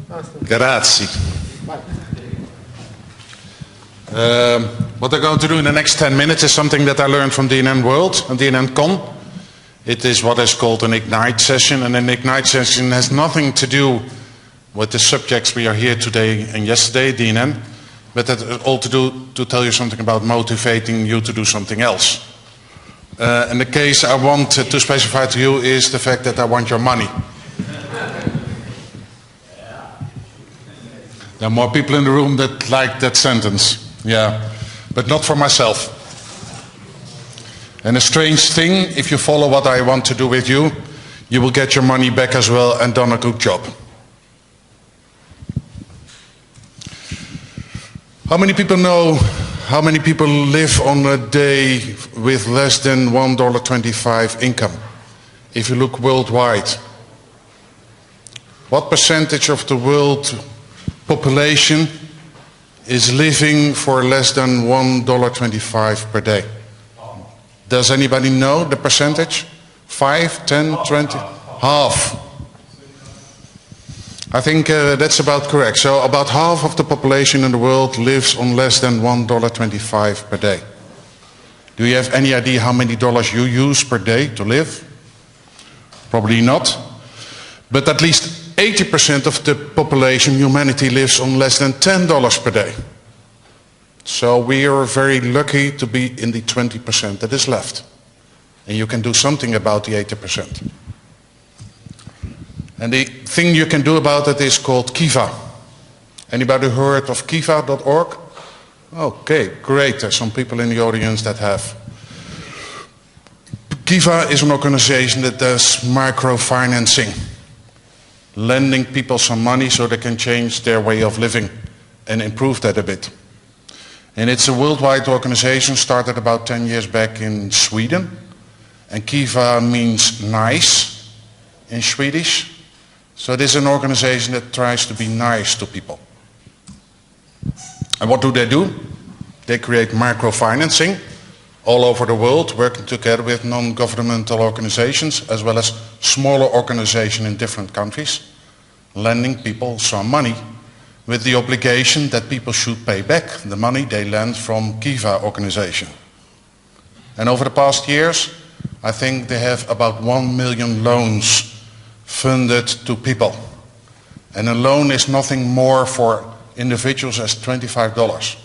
Grazie. What I'm going to do in the next 10 minutes is something that I learned from DNN World and DNN-Con. It is what is called an Ignite session, and an Ignite session has nothing to do with the subjects we are here today and yesterday, DNN, but it has all to do to tell you something about motivating you to do something else. And the case I want to specify to you is the fact that I want your money. There are more people in the room that like that sentence. Yeah, but not for myself. And a strange thing, if you follow what I want to do with you, you will get your money back as well and done a good job. How many people know how many people live on a day with less than $1.25 income? If you look worldwide. What percentage of the world population is living for less than $1.25 per day? Does anybody know the percentage? 5, 10, 20? Half. I think that's about correct. So about half of the population in the world lives on less than $1.25 per day. Do you have any idea how many dollars you use per day to live? Probably not. But at least 80% of the population, humanity, lives on less than $10 per day. So we are very lucky to be in the 20% that is left. And you can do something about the 80%. And the thing you can do about it is called KIVA. Anybody heard of kiva.org? Okay, great. There's some people in the audience that have. KIVA is an organization that does microfinancing, lending people some money so they can change their way of living and improve that a bit. And it's a worldwide organization, started about 10 years back in Sweden. And KIVA means nice in Swedish. So it is an organization that tries to be nice to people. And what do? They create microfinancing all over the world, working together with non-governmental organizations as well as smaller organizations in different countries, lending people some money with the obligation that people should pay back the money they lend from KIVA organization. And over the past years, I think they have about 1 million loans funded to people. And a loan is nothing more for individuals as $25.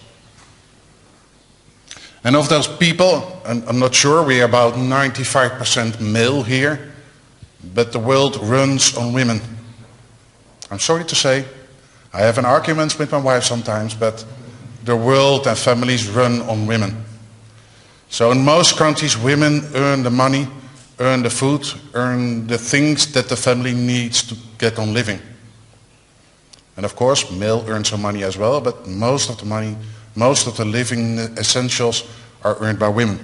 And of those people, and I'm not sure, we are about 95% male here, but the world runs on women. I'm sorry to say, I have an argument with my wife sometimes, but the world and families run on women. So in most countries, women earn the money, earn the food, earn the things that the family needs to get on living. And of course, male earns some money as well, but most of the money, most of the living essentials are earned by women.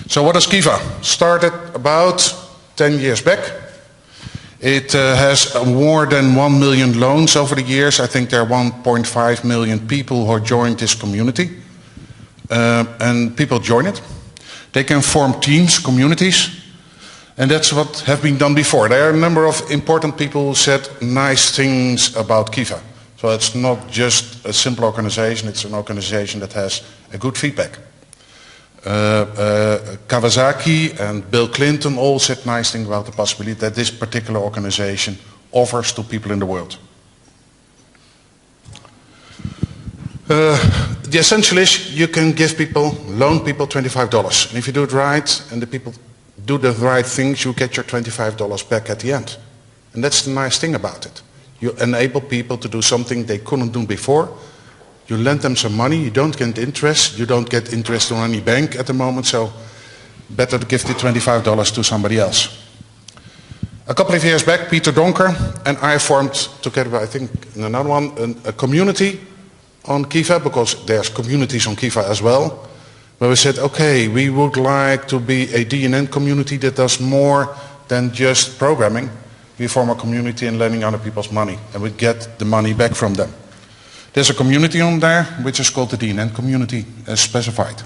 So what is KIVA? Started about 10 years back. It has more than 1 million loans over the years. I think there are 1.5 million people who joined this community. And people join it. They can form teams, communities. And that's what have been done before. There are a number of important people who said nice things about KIVA. So it's not just a simple organization, it's an organization that has a good feedback. Kawasaki and Bill Clinton all said nice things about the possibility that this particular organization offers to people in the world. The essential is you can give people, loan people $25. And if you do it right and the people do the right things, you get your $25 back at the end. And that's the nice thing about it. You enable people to do something they couldn't do before. You lend them some money, you don't get interest. You don't get interest on any bank at the moment, so better to give the $25 to somebody else. A couple of years back, Peter Donker and I formed together, I think in another one, a community on KIVA, because there's communities on KIVA as well, where we said, okay, we would like to be a DNN community that does more than just programming. We form a community and lending other people's money, and we get the money back from them. There's a community on there, which is called the DNN community, as specified.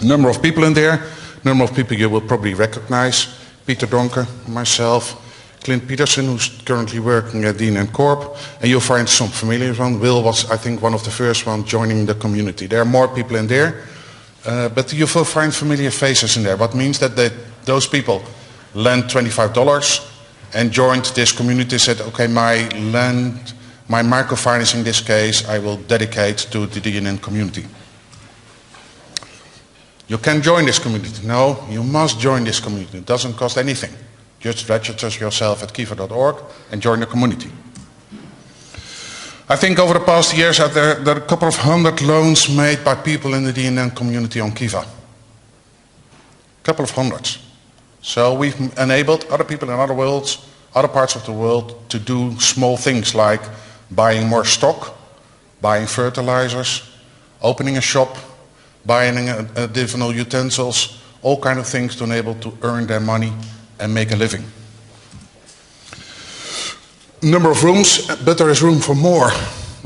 A number of people in there, a number of people you will probably recognize. Peter Donker, myself, Clint Peterson, who's currently working at DNN Corp, and you'll find some familiar ones. Will was, I think, one of the first ones joining the community. There are more people in there, but you will find familiar faces in there. What means that those people lent $25 and joined this community, said, okay, my microfinance in this case, I will dedicate to the DNN community. You can join this community. No, you must join this community. It doesn't cost anything. Just register yourself at kiva.org and join the community. I think over the past years there are a couple of hundred loans made by people in the DNN community on Kiva. A couple of hundreds. So we've enabled other people in other parts of the world to do small things like buying more stock, buying fertilizers, opening a shop, buying additional utensils, all kind of things to enable to earn their money and make a living. Number of rooms, but there is room for more.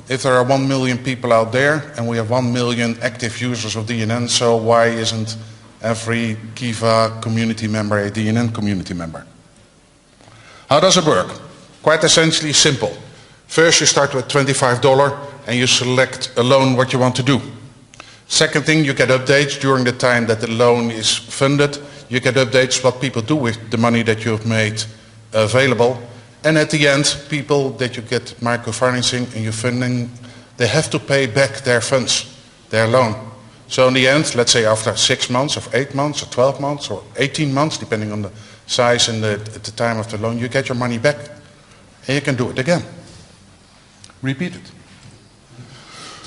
If there are 1 million people out there and we have 1 million active users of DNN, so why isn't every Kiva community member a DNN community member? How does it work? Quite essentially simple. First you start with $25 and you select a loan what you want to do. Second thing, you get updates during the time that the loan is funded. You get updates what people do with the money that you have made available. And at the end, people that you get microfinancing and you're funding, they have to pay back their funds, their loan. So in the end, let's say after 6 months, or 8 months, or 12 months, or 18 months, depending on the size and the time of the loan, you get your money back. And you can do it again. Repeat it.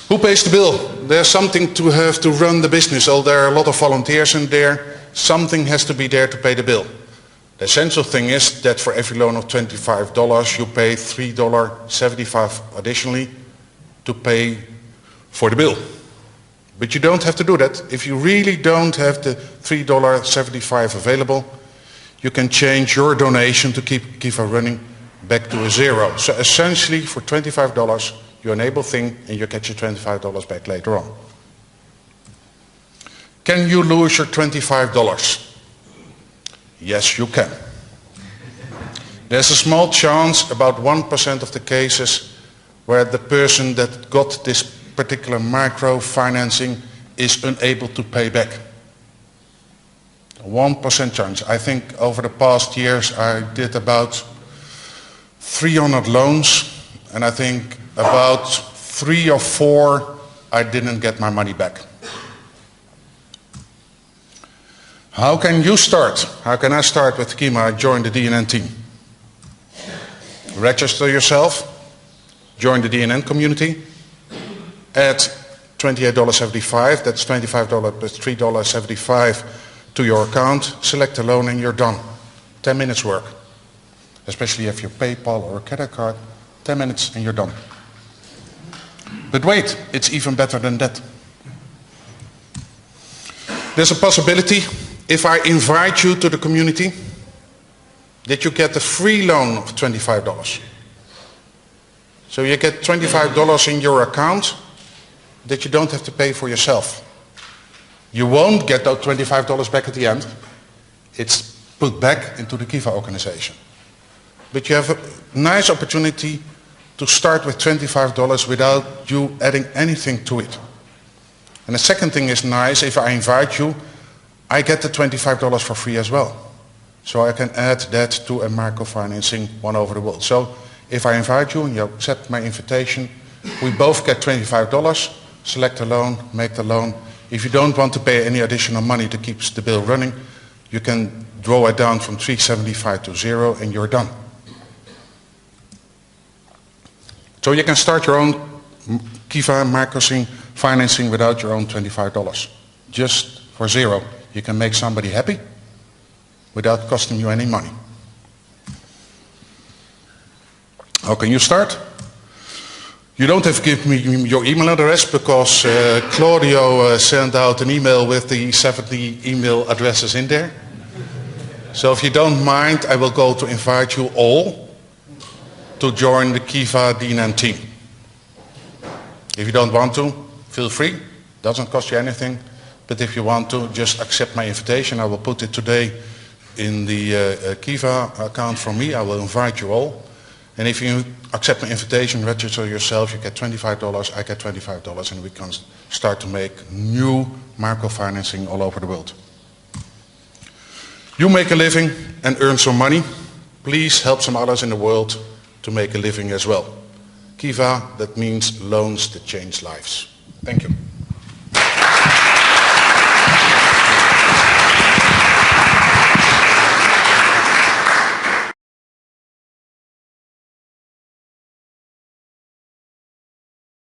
Who pays the bill? There's something to have to run the business. So there are a lot of volunteers in there. Something has to be there to pay the bill. The essential thing is that for every loan of $25, you pay $3.75 additionally to pay for the bill. But you don't have to do that. If you really don't have the $3.75 available, you can change your donation to keep Kiva running back to a zero. So essentially for $25, you enable thing and you get your $25 back later on. Can you lose your $25? Yes, you can. There's a small chance, about 1% of the cases, where the person that got this particular microfinancing is unable to pay back. 1% chance. I think over the past years I did about 300 loans, and I think about 3 or 4 I didn't get my money back. How can you start? How can I start with Kiva? I joined the DNN team. Register yourself, join the DNN community at $28.75, that's $25 plus $3.75 to your account, select a loan and you're done. 10 minutes work. Especially if you have PayPal or a credit card, 10 minutes and you're done. But wait, it's even better than that. There's a possibility, if I invite you to the community, that you get a free loan of $25. So you get $25 in your account that you don't have to pay for yourself. You won't get that $25 back at the end. It's put back into the Kiva organization. But you have a nice opportunity to start with $25 without you adding anything to it. And the second thing is nice, if I invite you, I get the $25 for free as well. So I can add that to a microfinancing one over the world. So if I invite you and you accept my invitation, we both get $25, select a loan, make the loan. If you don't want to pay any additional money to keep the bill running, you can draw it down from $3.75 to zero and you're done. So you can start your own Kiva microfinancing without your own $25. Just for zero. You can make somebody happy without costing you any money. How can you start? You don't have to give me your email address because Claudio sent out an email with the 70 email addresses in there. So if you don't mind, I will go to invite you all to join the Kiva DNN team. If you don't want to, feel free. Doesn't cost you anything. But if you want to, just accept my invitation. I will put it today in the KIVA account from me. I will invite you all. And if you accept my invitation, register yourself, you get $25, I get $25, and we can start to make new microfinancing all over the world. You make a living and earn some money. Please help some others in the world to make a living as well. KIVA, that means loans that change lives. Thank you.